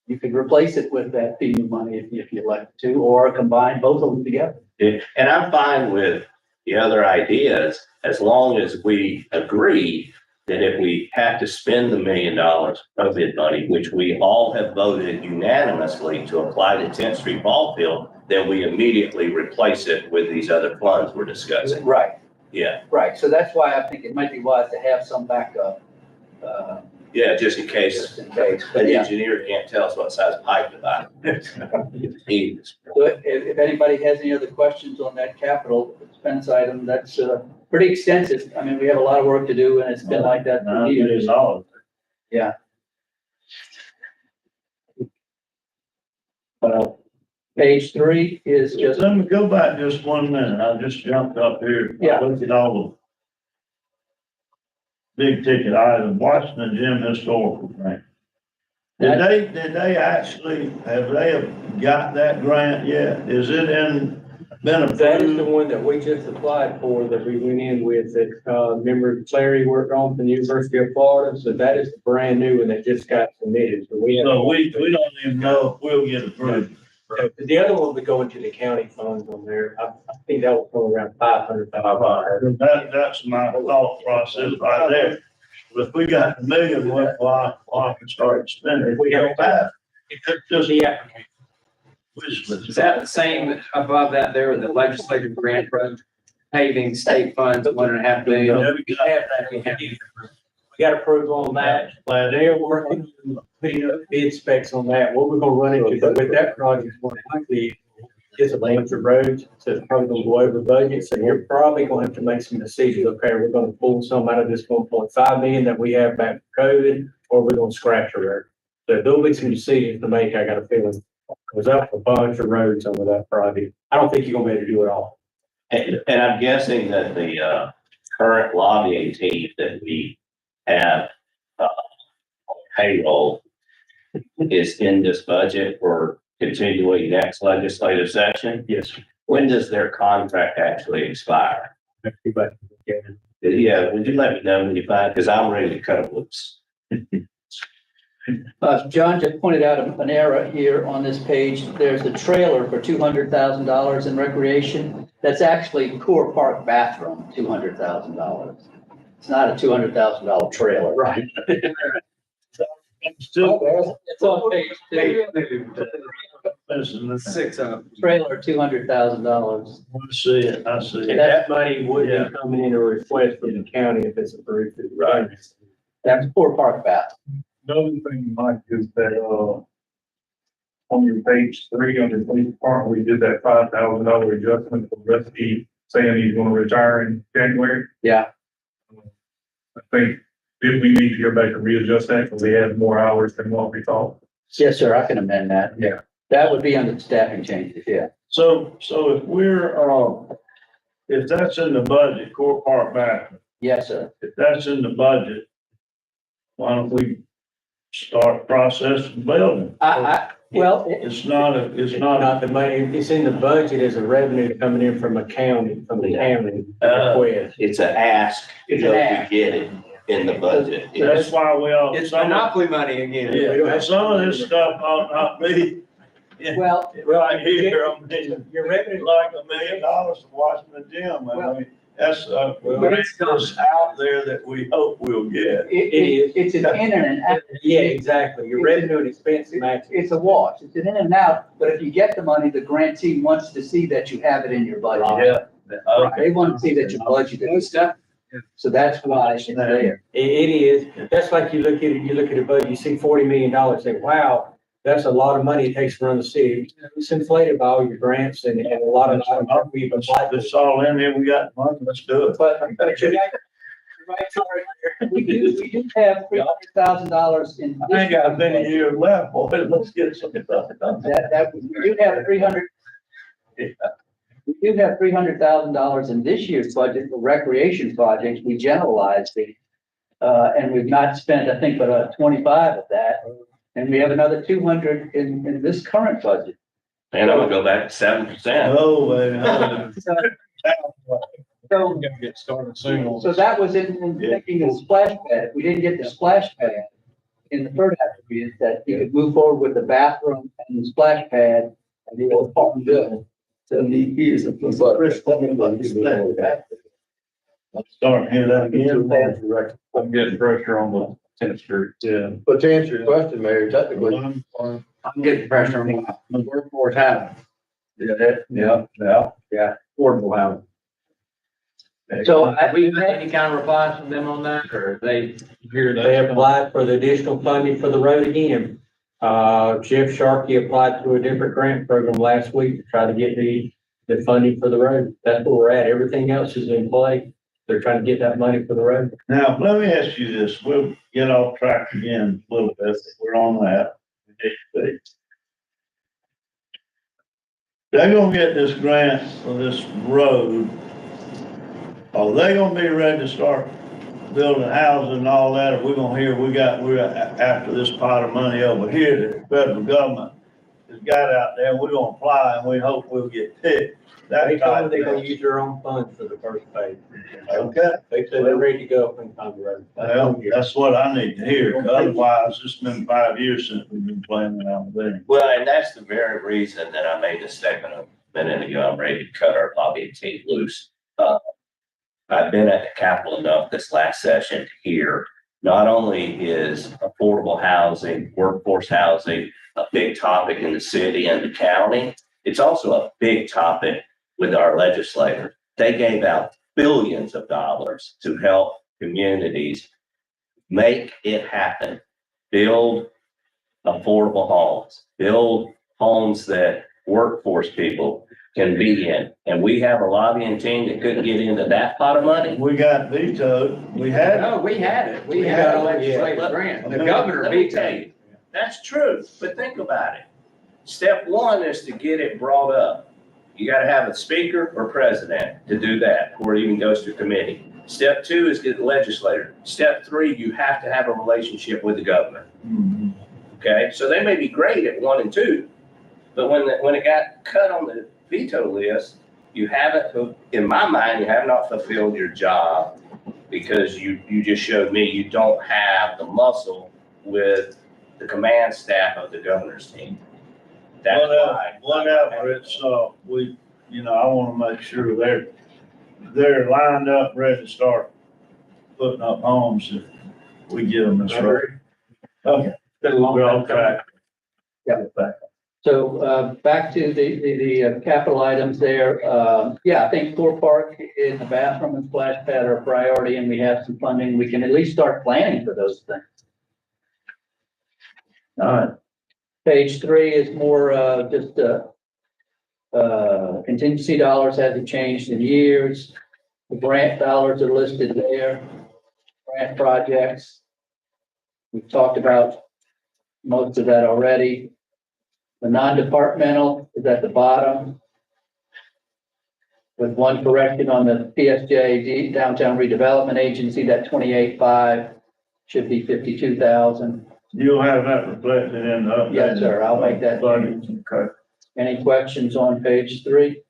You could replace it with that FEMA money if you like to, or combine both of them together. And I'm fine with the other ideas as long as we agree that if we have to spend the $1 million COVID money, which we all have voted unanimously to apply to 10th Street ball field, then we immediately replace it with these other funds we're discussing. Right, Yeah. right. So that's why I think it might be wise to have some backup. Yeah, just in case Just in case. an Yeah. engineer can't tell us what size pipe to buy. So if anybody has any other questions on that capital expense item, that's pretty extensive. We have a lot of work to do and it's been like that for $9 years. million. Yeah. Page 3 is just, Let me go back just 1 minute. I just jumped up here. Yeah. Looked at all the big ticket items, Washington Gym Historical Grant. Did they actually, have they got that grant yet? Is it been That is the approved? one that we just applied for, that we went in with, that, member Clary worked on from the University of Florida. So that is the brand new one that just got submitted. So we have. So we don't even know if we'll get approved. The other one would go into the county funds on there. I think that will come around 500,000. That's my thought process right there. If we got $1 million, well, I can start spending. We have that. Just, Yeah. wish list. Is that the same above that there with the legislative grant fund, paving state funds, $1.5 million? We have that. We got approval on that. They're working, putting up bid specs on that. What we're gonna run into, but with that project, more likely is a bunch of roads, so it's probably gonna go over budget. So you're probably gonna have to make some decisions. Okay, we're gonna pull some out of this 1.5 million that we have back from COVID, or we're gonna scratch a road. So there'll be some decisions to make. I got a feeling. There's up a bunch of roads over that project. I don't think you're gonna be able to do it all. And I'm guessing that the, current lobbying team that we have, payroll is in this budget for continuing next legislative session. Yes. When does their contract actually expire? But Yeah, would you let me know when you find, because I'm ready to cut it loose. John just pointed out an error here on this page. There's a trailer for $200,000 in recreation. That's actually Core Park bathroom, $200,000. It's not a $200,000 trailer. Right. Still, It's on page two. listen, let's Trailer, $200,000. see it, I see it. That money would be coming in a request from the county if it's approved. Right. That's Core Park bathroom. Another thing, Mike, is that, on your page 3, under police department, we did that $5,000 adjustment for Rusty saying he's gonna retire in January. Yeah. I think, did we need to go back and readjust that because we had more hours than what we thought? Yes, sir, I can amend that. Yeah. That would be under the staffing changes, yeah. So if we're, if that's in the budget, Core Park bathroom, Yes, sir. if that's in the budget, why don't we start processing building? Well, It's not It's not the money, it's in the budget as a revenue coming in from the county. Request. It's an ask, It's you an know, ask. to get it in the budget. That's why we all. It's some of- monopoly money again. Yeah, some of this stuff ought not be. well, Right here, I mean, Your revenue. like $1 million for watching the gym. I mean, that's, Well, it's out there that we hope we'll get. it's an in and an out. Yeah, exactly. Your revenue and expense match. It's a wash. It's an in and out, but if you get the money, the grantee wants to see that you have it in your budget. Yeah. They want to see that you budgeted stuff. So that's why it's there. It is. That's like you look at a budget, you see $40 million, say, wow, that's a lot of money it takes to run the city. It's inflated by all your grants and a lot of items that we've applied. It's all in there, we got money, let's do it. But you're right, sorry. We do have $300,000 in. I ain't got many years left, boy, let's get some stuff done. We do have $300,000 in this year's budget for recreation projects. We generalized it. And we've not spent, I think, but 25 of that. And we have another 200 in this current budget. And I'm gonna go back to 7%. Oh, baby. So, We're gonna get started soon on so that was in thinking of splash pad. We didn't get the splash pad in the third half of the year, that you could move forward with the bathroom and the splash pad and the old apartment building. 70 years of plus. I'm starting to hear that again. I'm getting pressure on the 10th Street. Yeah. But to answer your question, Mayor, technically, I'm getting pressure on the workforce housing. yeah. Affordable housing. So Have we had any kind of replies from them on that, or they? They applied for the additional funding for the road again. Jeff Sharkey applied to a different grant program last week to try to get the funding for the road. That's where we're at. Everything else is in play. They're trying to get that money for the road. Now, let me ask you this, we'll get off track again a little bit, we're on that. They're gonna get this grant for this road. Are they gonna be ready to start building houses and all that, or we're gonna hear, we're after this pot of money over here that the federal government has got out there, we're gonna apply and we hope we'll get picked. That They type told me of they're gonna thing. use their own funds for the first phase. Okay. They said they're ready to go when time the road. Well, that's what I need to hear, 'cause otherwise it's been 5 years since we've been planning out there. Well, and that's the very reason that I made the statement a minute ago, I'm ready to cut our lobbying team loose. I've been at the Capitol enough this last session to hear, not only is affordable housing, workforce housing, a big topic in the city and the county. It's also a big topic with our legislators. They gave out billions of dollars to help communities make it happen. Build affordable homes, build homes that workforce people can be in. And we have a lobbying team that couldn't get into that pot of money. We got vetoed, we had. No, we had it. We We had a got it, legislative yeah. grant. The governor Let me tell vetoed. you, that's true, but think about it. Step one is to get it brought up. You gotta have a speaker or president to do that, or it even goes to committee. Step two is get the legislator. Step three, you have to have a relationship with the governor. Okay, so they may be great at 1 and 2, but when it got cut on the veto list, you haven't, in my mind, you have not fulfilled your job because you just showed me you don't have the muscle with the command staff of the governor's team. That's why. Whatever, it's, we, I wanna make sure they're lined up, ready to start putting up homes if we give them this right. Okay. Been a long We're time on track. So, back to the capital items there. Yeah, I think Thor Park in the bathroom and splash pad are a priority, and we have some funding. We can at least start planning for those things. All right. Page 3 is more, just, contingency dollars hasn't changed in years. The grant dollars are listed there, grant projects. We've talked about most of that already. The non-departmental is at the bottom, with one correction on the PSJ Downtown Redevelopment Agency, that 28.5 should be 52,000. You'll have that reflected in the update. Yes, sir, I'll make that Budget. Okay. Any questions on page 3?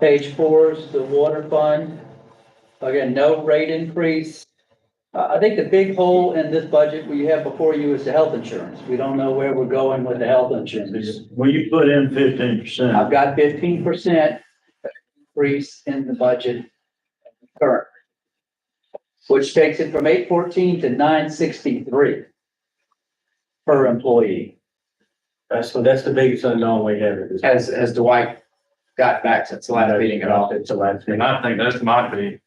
Page 4 is the water fund. Again, no rate increase. I think the big hole in this budget we have before you is the health insurance. We don't know where we're going with the health insurance. Well, you put in 15%. I've got 15% increase in the budget current, which takes it from 814 to 963 per employee. That's the biggest unknown we have. As Dwight got back since the last meeting at all. It's the last meeting. And I think that might be.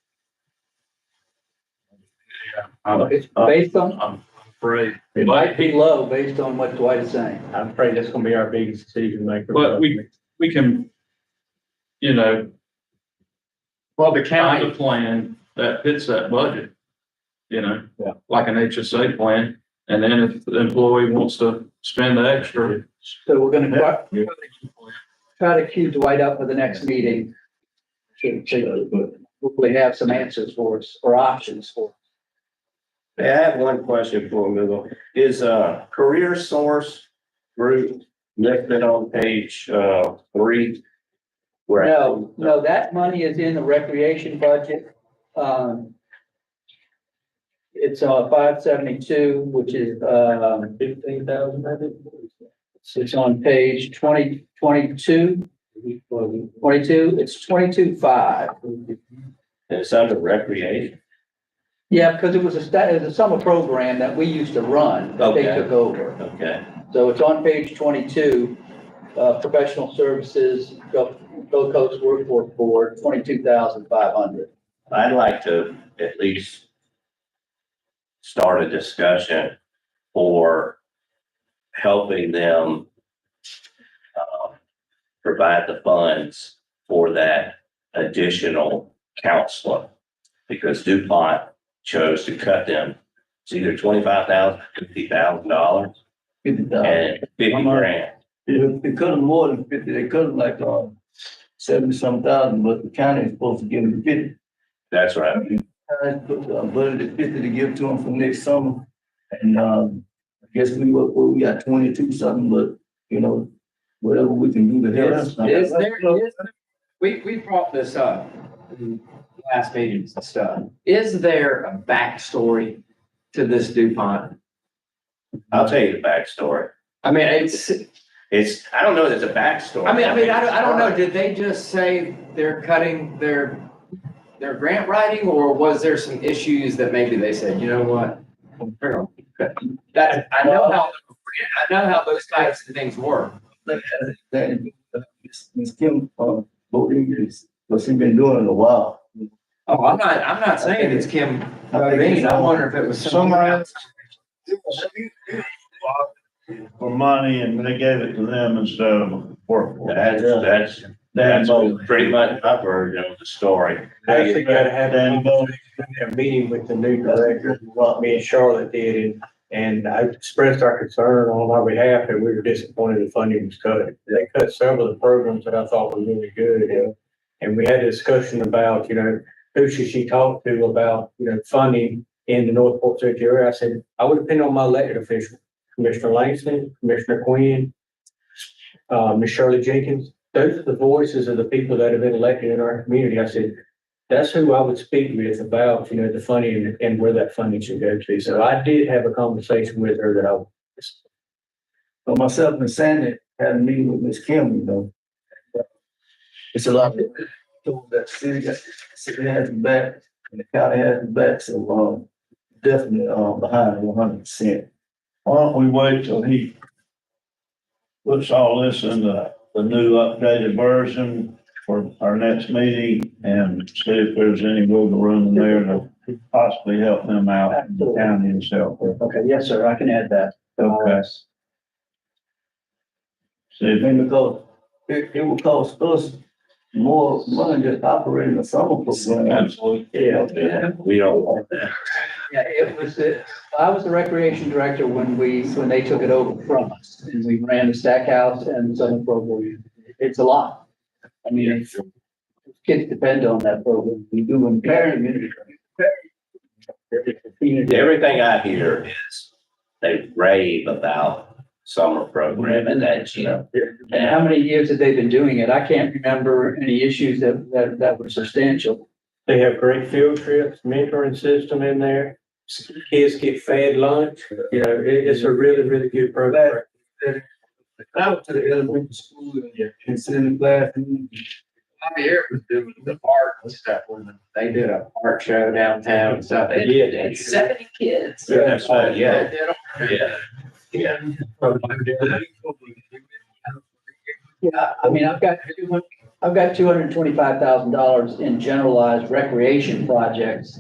Yeah, It's based on, I'm afraid. it might be low based on what Dwight is saying. I'm afraid that's gonna be our biggest decision maker. But we can, Well, the find a county, plan that fits that budget. Yeah. Like an HSA plan, and then if the employee wants to spend the extra. So we're gonna try to cue Dwight up for the next meeting. To hopefully have some answers for us, or options for us. Hey, I have one question before we move on. Is Career Source Group listed on page 3? No, that money is in the recreation budget. It's 572, which is 15,000, I think. it's on page 22. 22, it's 22.5. It's under recreation. Yeah, because it was a summer program that we used to run, that they Okay. took over. Okay. So it's on page 22, professional services, Gulf Coast Workforce Board, 22,500. I'd like to at least start a discussion for helping them provide the funds for that additional counselor. Because DuPont chose to cut them, it's either $25,000, $50,000, and 50 grand. They cut them more than 50, they cut them like, 70-some thousand, but the county is supposed to give them 50. That's right. I put, budgeted 50 to give to them for next summer. And, I guess we got 22 something, but, whatever we can do to help. we brought this up in last meetings and stuff. Is there a backstory to this DuPont? I'll tell you the backstory. I mean, it's, I don't know, there's a backstory. I don't know, did they just say they're cutting their grant writing, or was there some issues that maybe they said, you know what? That, I know how those types of things work. Ms. Kim, Bodine, but she been doing it a while. Oh, I'm not saying it's Kim Bodine, I'm wondering if it was somewhere else. For money and they gave it to them instead of workforce. That's pretty much my version of the story. Actually, gotta have Dan Bo. a meeting with the new director, what me and Charlotte did, and I expressed our concern on our behalf that we were disappointed the funding was cut. They cut several of the programs that I thought were really good, and we had a discussion about, who should she talk to about, funding in the North Port St. area. I said, I would depend on my elected official, Commissioner Langston, Commissioner Quinn, Ms. Shirley Jenkins. Those are the voices of the people that have been elected in our community. I said, that's who I would speak with about, the funding and where that funding should go to. So I did have a conversation with her that So myself and Sandy had a meeting with Ms. Kim, It's a lot of told that city has the back and the county has the back, so, definitely, behind 100%. Why don't we wait till he puts all this in the new updated version for our next meeting and see if there's any wiggle room in there to possibly help them out in the county and so forth. Okay, yes, sir, I can add that. Okay. See if Because it will cost us more money just operating the summer program. Absolutely. Yeah, we don't want that. Yeah, I was the recreation director when they took it over from us, and we ran the stack house and the summer program. It's a lot. I mean, kids depend on that program. We do in parent. Everything I hear is they rave about summer program and that, And how many years have they been doing it? I can't remember any issues that were substantial. They have great field trips, mentoring system in there. Kids get fed lunch, it's a really, really good program. I went to the elementary school and sit in the classroom. Javier was doing the park and stuff when they did a park show downtown and stuff. They had 70 kids. That's right, yeah. Yeah. Yeah, I mean, I've got $225,000 in generalized recreation projects.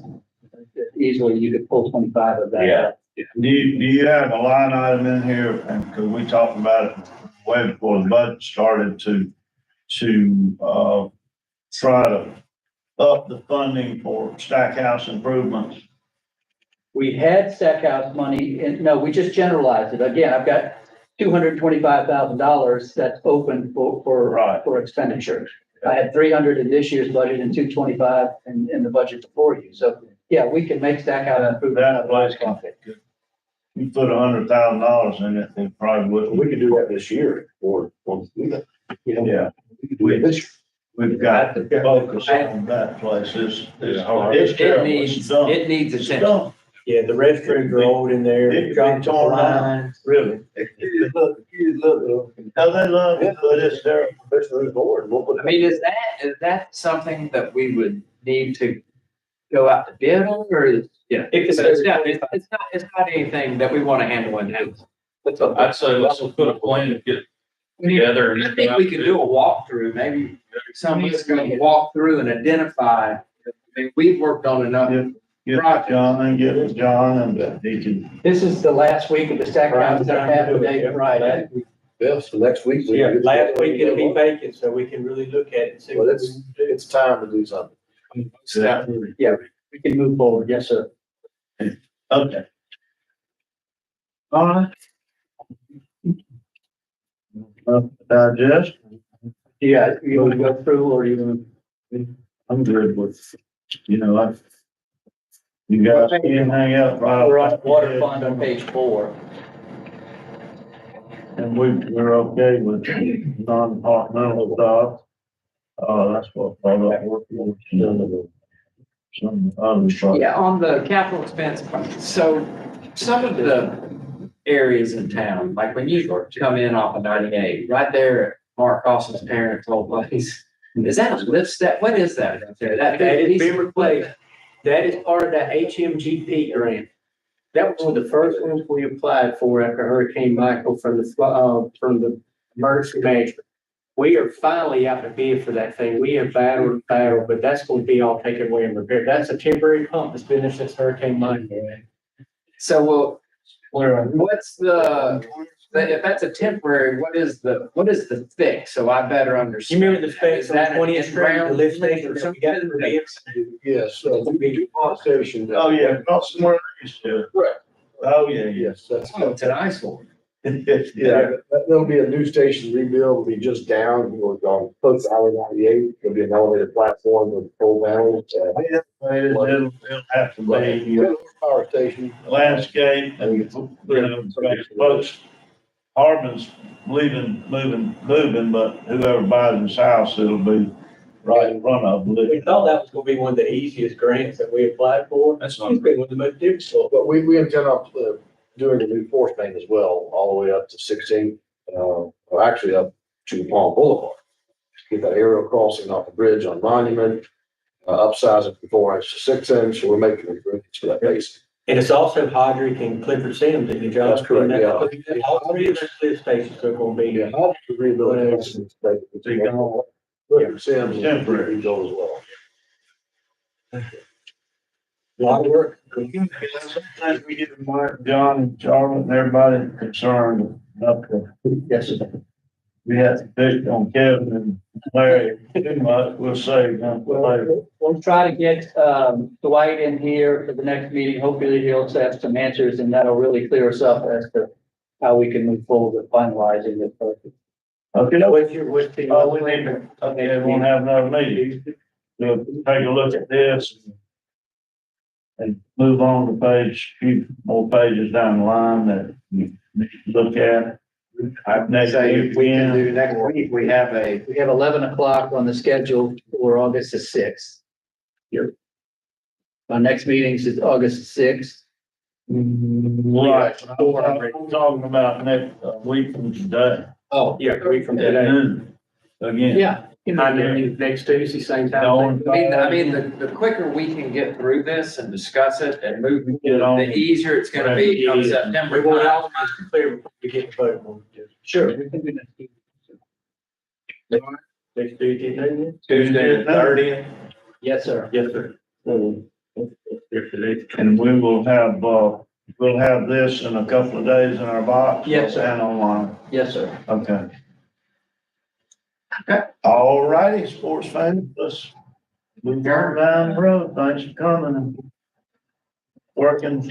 Easily, you could pull 25 of that. Yeah. Do you have a line item in here, and because we talked about it way before the budget started to try to up the funding for Stackhouse improvements? We had Stackhouse money, and no, we just generalized it. Again, I've got $225,000 that's open for expenditure. I had 300 in this year's budget and 225 in the budget before you. So, yeah, we can make Stackhouse improvement. That place you put $100,000 in it, they probably would. We could do that this year or do that. Yeah. We've got to focus on that place. It needs attention. Yeah, the restrooms are old in there. It got torn down. Really. The kids love it. No, they love it, but it's there. I mean, is that something that we would need to go out to bid on, or, it's not anything that we want to handle in-house. I'd say let's put a plan to get together. I think we could do a walkthrough, maybe somebody's going to walk through and identify. I mean, we've worked on enough. Get with John and get with John and he can. This is the last week of the Stackhouse that half a day Friday. Yeah, so next week. Yeah, last week it'll be vacant, so we can really look at it and see. Well, it's time to do something. Yeah, we can move forward. Yes, sir. Okay. All right. Digest. Yeah, you want to go through or you want I'm good with, you guys see anything else? we're on water fund on page 4. And we're okay with non-departmental stuff. That's what I got working on. Some other stuff. Yeah, on the capital expense, so some of the areas in town, like when you come in off of 98, right there at Mark Cross's parents' old place. Is that a lift step? What is that? That is being replaced. That is part of that HMGP grant. That was one of the first ones we applied for after Hurricane Michael from the emergency management. We are finally out to bid for that thing. We have battled, but that's going to be all taken away and repaired. That's a temporary pump that's been there since Hurricane Michael. So, well, what's if that's a temporary, what is the fix? So I better You understand. remember the specs Is on that 20th Street, the lift station that we got for bids? Yes, pump station. Oh, yeah, not somewhere used to. Correct. Oh, yeah, yeah. Yes, that's. Oh, it's an eyesore. Yeah, there'll be a new station rebuild, will be just down, on Post Highway 98, there'll be an elevated platform with full down. It'll have to be Power station. landscape and, you know, folks, Harbin's moving, but whoever buys this house, it'll be right in front of them. We thought that was going to be one of the easiest grants that we applied for. That's It's been one of the most difficult. But we intend on doing a new force main as well, all the way up to 16, or actually up to Palm Boulevard. Get that aerial crossing off the bridge on Monument, upsize it from 4 inch to 6 inch, so we're making improvements for that base. And it's also Hodrick and Clifford Sims that you John. That's correct, yeah. All three of those lift stations are going to be. Yeah, I'll have to rebuild it. Sims. Temporary. Rebuild as well. A lot of work. Sometimes we get Mark, John, and Charlotte, and everybody concerned about the, Yes, sir. we have to pick on Kevin and Larry too much, we'll save them for later. We'll try to get, Dwight in here for the next meeting. Hopefully he'll have some answers and that'll really clear us up as to how we can move forward with finalizing this project. Okay, With the. oh, we need to, okay, we won't have another meeting. We'll take a look at this and move on to few more pages down the line that you need to look at. Next Say we can do weekend. next week, we have 11 o'clock on the schedule for August the 6th. Our next meeting is August the 6th. Right, I'm talking about next week from today. Oh, yeah, a week from At today. noon. Again. Yeah. Next Tuesday, same time. I mean, the quicker we can get through this and discuss it and move, Get on. the easier it's gonna be come September. We want it all clear before we get to vote on it. Sure. We can do next week. Next Tuesday. Tuesday the 30th. Yes, sir. Yes, sir. And we will have, we'll have this in a couple of days in our box. Yes, sir. And online. Yes, sir. Okay. Okay. All righty, sports fans, let's move on down the road. Thanks for coming and working